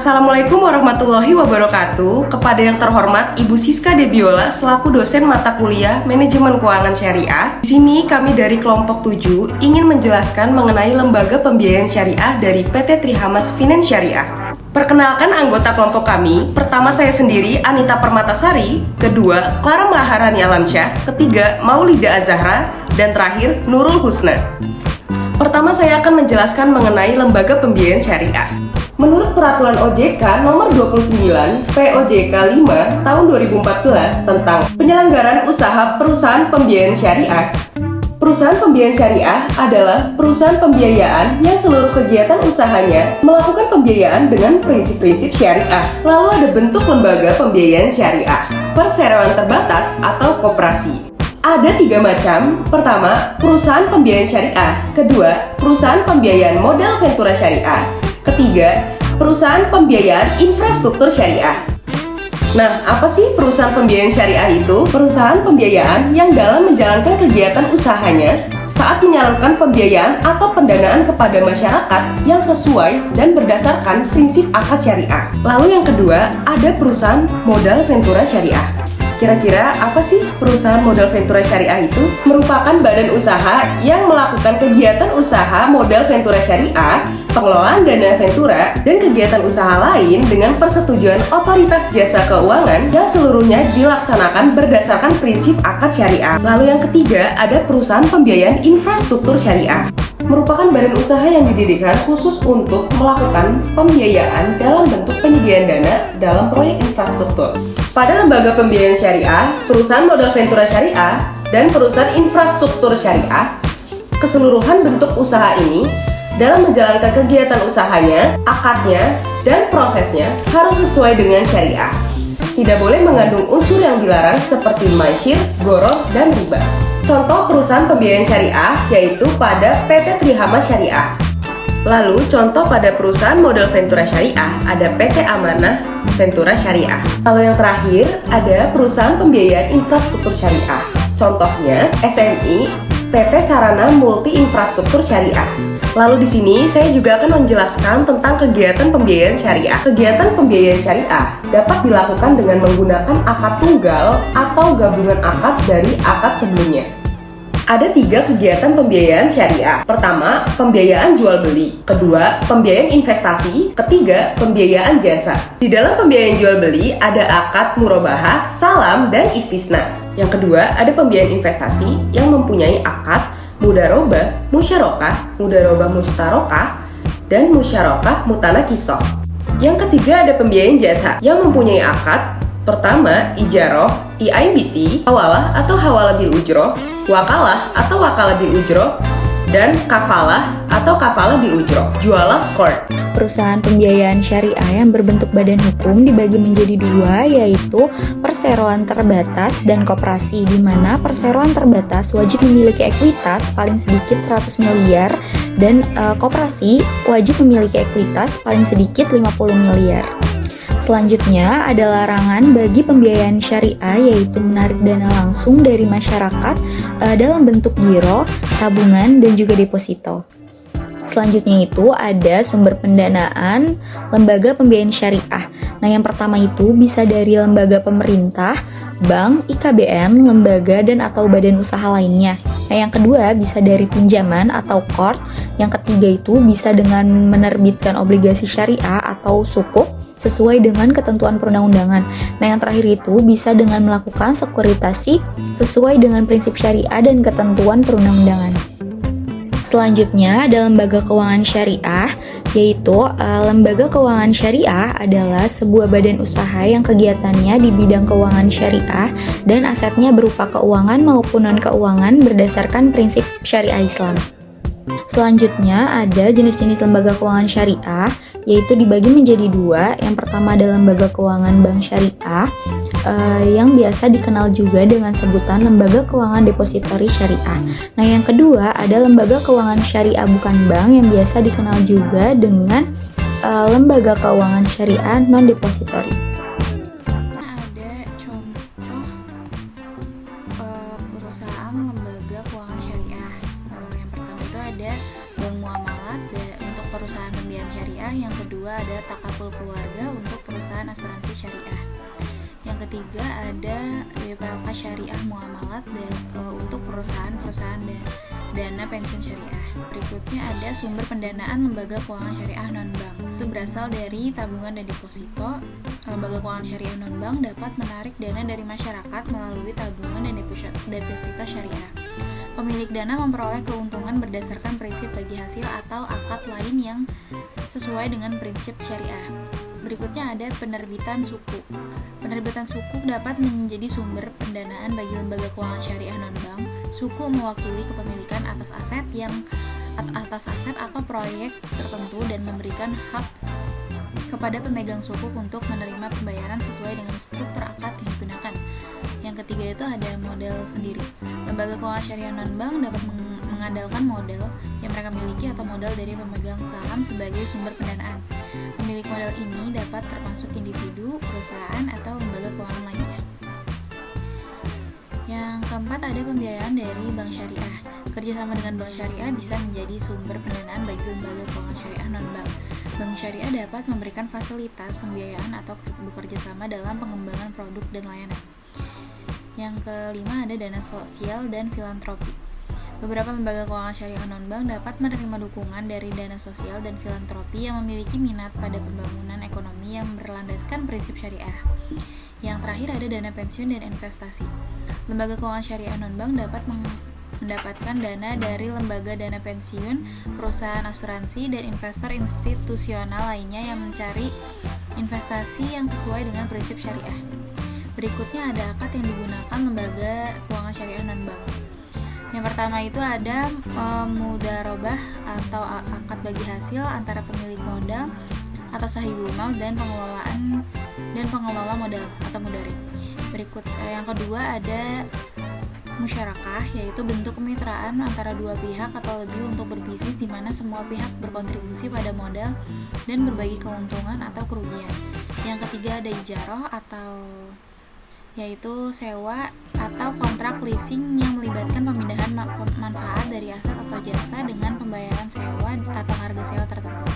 Assalamualaikum warahmatullahi wabarakatuh. Kepada yang terhormat Ibu Siska Debiola selaku dosen mata kuliah Manajemen Keuangan Syariah. Di sini kami dari kelompok 7 ingin menjelaskan mengenai lembaga pembiayaan syariah dari PT Trihamas Finance Syariah. Perkenalkan anggota kelompok kami. Pertama saya sendiri, Anita Permatasari. Kedua, Clara Maharani Alamsyah. Ketiga, Maulida Azahra. Dan terakhir, Nurul Husna. Pertama saya akan menjelaskan mengenai lembaga pembiayaan syariah. Menurut Peraturan OJK Nomor 29 POJK 5 Tahun 2014 tentang penyelenggaraan usaha perusahaan pembiayaan syariah, perusahaan pembiayaan syariah adalah perusahaan pembiayaan yang seluruh kegiatan usahanya melakukan pembiayaan dengan prinsip-prinsip syariah. Lalu ada bentuk lembaga pembiayaan syariah: perseroan terbatas atau koperasi. Ada 3 macam. Pertama, perusahaan pembiayaan syariah. Kedua, perusahaan pembiayaan modal ventura syariah. Ketiga, perusahaan pembiayaan infrastruktur syariah. Nah, apa sih perusahaan pembiayaan syariah itu? Perusahaan pembiayaan yang dalam menjalankan kegiatan usahanya saat menyalurkan pembiayaan atau pendanaan kepada masyarakat yang sesuai dan berdasarkan prinsip akad syariah. Lalu yang kedua, ada perusahaan modal ventura syariah. Kira-kira apa sih perusahaan modal ventura syariah itu? Merupakan badan usaha yang melakukan kegiatan usaha modal ventura syariah, pengelolaan dana ventura, dan kegiatan usaha lain dengan persetujuan otoritas jasa keuangan yang seluruhnya dilaksanakan berdasarkan prinsip akad syariah. Lalu yang ketiga, ada perusahaan pembiayaan infrastruktur syariah. Merupakan badan usaha yang didirikan khusus untuk melakukan pembiayaan dalam bentuk penyediaan dana dalam proyek infrastruktur. Pada lembaga pembiayaan syariah, perusahaan modal ventura syariah, dan perusahaan infrastruktur syariah, keseluruhan bentuk usaha ini dalam menjalankan kegiatan usahanya, akadnya, dan prosesnya harus sesuai dengan syariah. Tidak boleh mengandung unsur yang dilarang seperti maisir, goroh, dan riba. Contoh perusahaan pembiayaan syariah yaitu pada PT Trihamas Syariah. Lalu contoh pada perusahaan modal ventura syariah ada PT Amanah Ventura Syariah. Lalu yang terakhir ada perusahaan pembiayaan infrastruktur syariah. Contohnya SMI PT Sarana Multi Infrastruktur Syariah. Lalu di sini saya juga akan menjelaskan tentang kegiatan pembiayaan syariah. Kegiatan pembiayaan syariah dapat dilakukan dengan menggunakan akad tunggal atau gabungan akad dari akad sebelumnya. Ada 3 kegiatan pembiayaan syariah. Pertama, pembiayaan jual beli. Kedua, pembiayaan investasi. Ketiga, pembiayaan jasa. Di dalam pembiayaan jual beli ada akad murabahah, salam, dan istisna. Yang kedua, ada pembiayaan investasi yang mempunyai akad mudarobah, musyarakah mustarokah, dan musyarakah mutanakisoh. Yang ketiga ada pembiayaan jasa yang mempunyai akad. Pertama, ijaroh, IIBT, hawalah atau hawalah bil ujroh, wakalah atau wakalah bil ujroh, dan kafalah atau kafalah bil ujroh, jualah court. Perusahaan pembiayaan syariah yang berbentuk badan hukum dibagi menjadi 2, yaitu perseroan terbatas dan koperasi, di mana perseroan terbatas wajib memiliki ekuitas paling sedikit 100 miliar dan koperasi wajib memiliki ekuitas paling sedikit 50 miliar. Selanjutnya ada larangan bagi pembiayaan syariah, yaitu menarik dana langsung dari masyarakat dalam bentuk giro, tabungan, dan juga deposito. Selanjutnya itu ada sumber pendanaan lembaga pembiayaan syariah. Nah, yang pertama itu bisa dari lembaga pemerintah, bank, IKBN, lembaga dan atau badan usaha lainnya. Nah, yang kedua bisa dari pinjaman atau qard. Yang ketiga itu bisa dengan menerbitkan obligasi syariah atau sukuk sesuai dengan ketentuan perundang-undangan. Nah, yang terakhir itu bisa dengan melakukan sekuritasi sesuai dengan prinsip syariah dan ketentuan perundang-undangan. Selanjutnya ada lembaga keuangan syariah, yaitu lembaga keuangan syariah adalah sebuah badan usaha yang kegiatannya di bidang keuangan syariah dan asetnya berupa keuangan maupun non-keuangan berdasarkan prinsip syariah Islam. Selanjutnya ada jenis-jenis lembaga keuangan syariah, yaitu dibagi menjadi 2. Yang pertama adalah lembaga keuangan bank syariah, yang biasa dikenal juga dengan sebutan lembaga keuangan depositori syariah. Nah, yang kedua ada lembaga keuangan syariah bukan bank, yang biasa dikenal juga dengan lembaga keuangan syariah non-depositori. Ada contoh perusahaan lembaga keuangan syariah. Yang pertama itu ada bank muamalat untuk perusahaan pembiayaan syariah. Yang kedua ada takaful kumpul keluarga untuk perusahaan asuransi syariah. Yang ketiga ada BPLK Syariah Muamalat untuk perusahaan-perusahaan dana pensiun syariah. Berikutnya ada sumber pendanaan lembaga keuangan syariah non-bank. Itu berasal dari tabungan dan deposito. Lembaga keuangan syariah non-bank dapat menarik dana dari masyarakat melalui tabungan dan deposito syariah. Pemilik dana memperoleh keuntungan berdasarkan prinsip bagi hasil atau akad lain yang sesuai dengan prinsip syariah. Berikutnya ada penerbitan suku. Penerbitan suku dapat menjadi sumber pendanaan bagi lembaga keuangan syariah non-bank. Suku mewakili kepemilikan atas aset atau proyek tertentu dan memberikan hak kepada pemegang suku untuk menerima pembayaran sesuai dengan struktur akad yang digunakan. Yang ketiga itu ada model sendiri. Lembaga keuangan syariah non-bank dapat mengandalkan modal yang mereka miliki atau modal dari pemegang saham sebagai sumber pendanaan. Pemilik modal ini dapat termasuk individu, perusahaan, atau lembaga keuangan lainnya. Yang keempat ada pembiayaan dari bank syariah. Kerjasama dengan bank syariah bisa menjadi sumber pendanaan bagi lembaga keuangan syariah non-bank. Bank syariah dapat memberikan fasilitas pembiayaan atau bekerja sama dalam pengembangan produk dan layanan. Yang kelima ada dana sosial dan filantropi. Beberapa lembaga keuangan syariah non-bank dapat menerima dukungan dari dana sosial dan filantropi yang memiliki minat pada pembangunan ekonomi yang berlandaskan prinsip syariah. Yang terakhir ada dana pensiun dan investasi. Lembaga keuangan syariah non-bank dapat mendapatkan dana dari lembaga dana pensiun, perusahaan asuransi, dan investor institusional lainnya yang mencari investasi yang sesuai dengan prinsip syariah. Berikutnya ada akad yang digunakan lembaga keuangan syariah non-bank. Yang pertama itu ada mudharabah atau akad bagi hasil antara pemilik modal atau sahibul mal dan pengelola modal atau mudarib. Yang kedua ada musyarakah, yaitu bentuk kemitraan antara dua pihak atau lebih untuk berbisnis di mana semua pihak berkontribusi pada modal dan berbagi keuntungan atau kerugian. Yang ketiga ada ijarah yaitu sewa atau kontrak leasing yang melibatkan pemindahan manfaat dari aset atau jasa dengan pembayaran sewa atau harga sewa tertentu.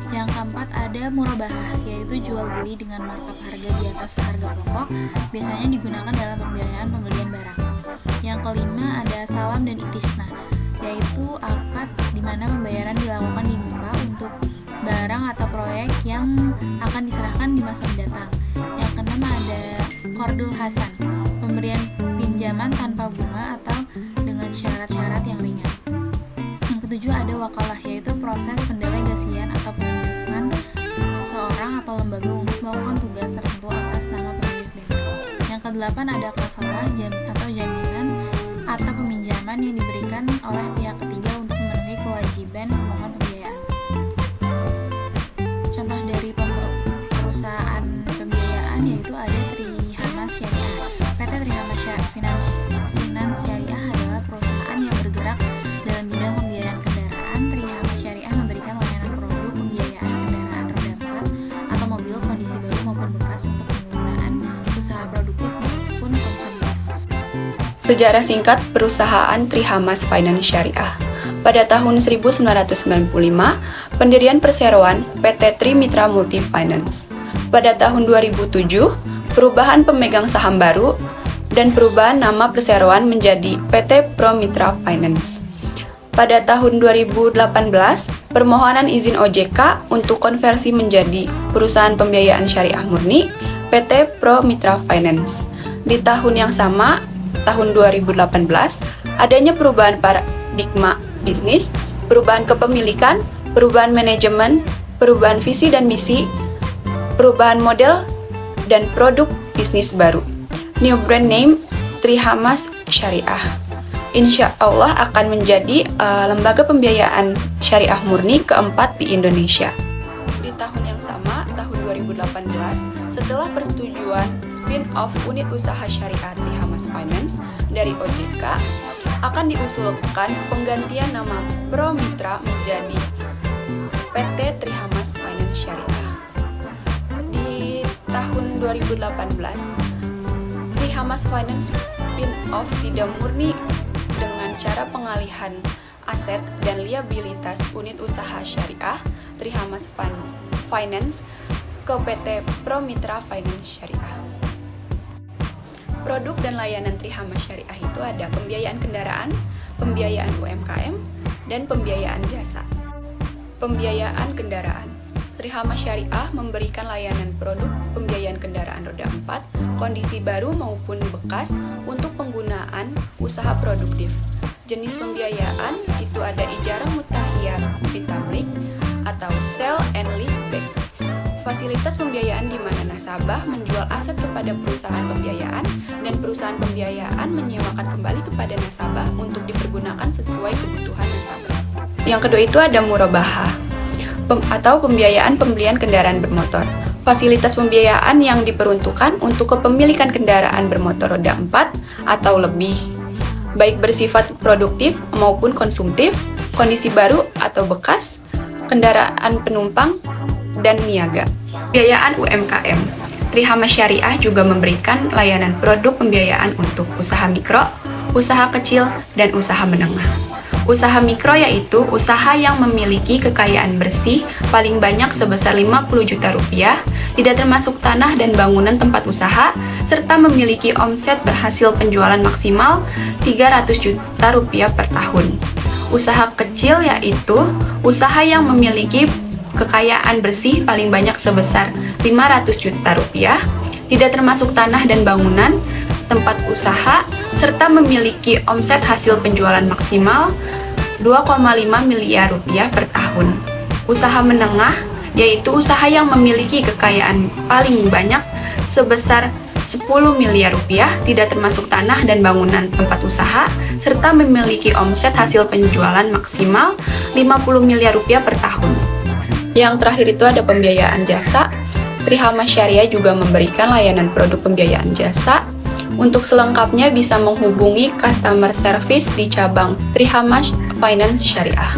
Yang keempat ada murabahah, yaitu jual beli dengan markup harga di atas harga pokok, biasanya digunakan dalam pembiayaan pembelian barang. Yang kelima ada salam dan itisna, yaitu akad di mana pembayaran dilakukan di muka untuk barang atau proyek yang akan diserahkan di masa mendatang. Yang keenam ada qardul hasan, pemberian pinjaman tanpa bunga atau dengan syarat-syarat yang ringan. Yang ketujuh ada wakalah, yaitu proses pendelegasian atau penunjukan seseorang atau lembaga untuk melakukan tugas tertentu atas nama pemilik dana. Yang kedelapan ada kafalah atau jaminan atau peminjaman yang diberikan oleh pihak ketiga untuk memenuhi kewajiban pemohon pembiayaan. Contoh dari perusahaan pembiayaan yaitu ada Trihamas Syariah. PT Trihamas Finance Syariah adalah perusahaan yang bergerak dalam bidang pembiayaan kendaraan. Trihamas Syariah memberikan layanan produk pembiayaan kendaraan roda 4 atau mobil kondisi baru maupun bekas untuk penggunaan usaha produktif maupun konsumtif. Sejarah singkat perusahaan Trihamas Finance Syariah. Pada tahun 1995, pendirian perseroan PT Tri Mitra Multi Finance. Pada tahun 2007, perubahan pemegang saham baru dan perubahan nama perseroan menjadi PT Pro Mitra Finance. Pada tahun 2018, permohonan izin OJK untuk konversi menjadi perusahaan pembiayaan syariah murni PT Pro Mitra Finance. Di tahun yang sama, tahun 2018, adanya perubahan paradigma bisnis, perubahan kepemilikan, perubahan manajemen, perubahan visi dan misi, perubahan model, dan produk bisnis baru. New brand name Trihamas Syariah. Insya Allah akan menjadi lembaga pembiayaan syariah murni keempat di Indonesia. Di tahun yang sama, tahun 2018, setelah persetujuan spin-off unit usaha syariah Trihamas Finance dari OJK, akan diusulkan penggantian nama Pro Mitra menjadi PT Trihamas Finance Syariah. Di tahun 2018, Trihamas Finance spin-off tidak murni dengan cara pengalihan aset dan liabilitas unit usaha syariah Trihamas Finance ke PT Pro Mitra Finance Syariah. Produk dan layanan Trihama Syariah itu ada pembiayaan kendaraan, pembiayaan UMKM, dan pembiayaan jasa. Pembiayaan kendaraan. Trihama Syariah memberikan layanan produk pembiayaan kendaraan roda 4, kondisi baru maupun bekas untuk penggunaan usaha produktif. Jenis pembiayaan itu ada ijarah mutahiyah bitamlik atau sell and lease back. Fasilitas pembiayaan di mana nasabah menjual aset kepada perusahaan pembiayaan dan perusahaan pembiayaan menyewakan kembali kepada nasabah untuk dipergunakan sesuai kebutuhan nasabah. Yang kedua itu ada murabahah atau pembiayaan pembelian kendaraan bermotor. Fasilitas pembiayaan yang diperuntukkan untuk kepemilikan kendaraan bermotor roda 4 atau lebih, baik bersifat produktif maupun konsumtif, kondisi baru atau bekas, kendaraan penumpang, dan niaga. Pembiayaan UMKM. Trihama Syariah juga memberikan layanan produk pembiayaan untuk usaha mikro, usaha kecil, dan usaha menengah. Usaha mikro yaitu usaha yang memiliki kekayaan bersih paling banyak sebesar 50 juta rupiah, tidak termasuk tanah dan bangunan tempat usaha, serta memiliki omset berhasil penjualan maksimal 300 juta rupiah per tahun. Usaha kecil yaitu usaha yang memiliki kekayaan bersih paling banyak sebesar 500 juta rupiah, tidak termasuk tanah dan bangunan tempat usaha, serta memiliki omset hasil penjualan maksimal 2,5 miliar rupiah per tahun. Usaha menengah yaitu usaha yang memiliki kekayaan paling banyak sebesar 10 miliar rupiah, tidak termasuk tanah dan bangunan tempat usaha, serta memiliki omset hasil penjualan maksimal 50 miliar rupiah per tahun. Yang terakhir itu ada pembiayaan jasa. Trihama Syariah juga memberikan layanan produk pembiayaan jasa. Untuk selengkapnya bisa menghubungi customer service di cabang Trihama Finance Syariah.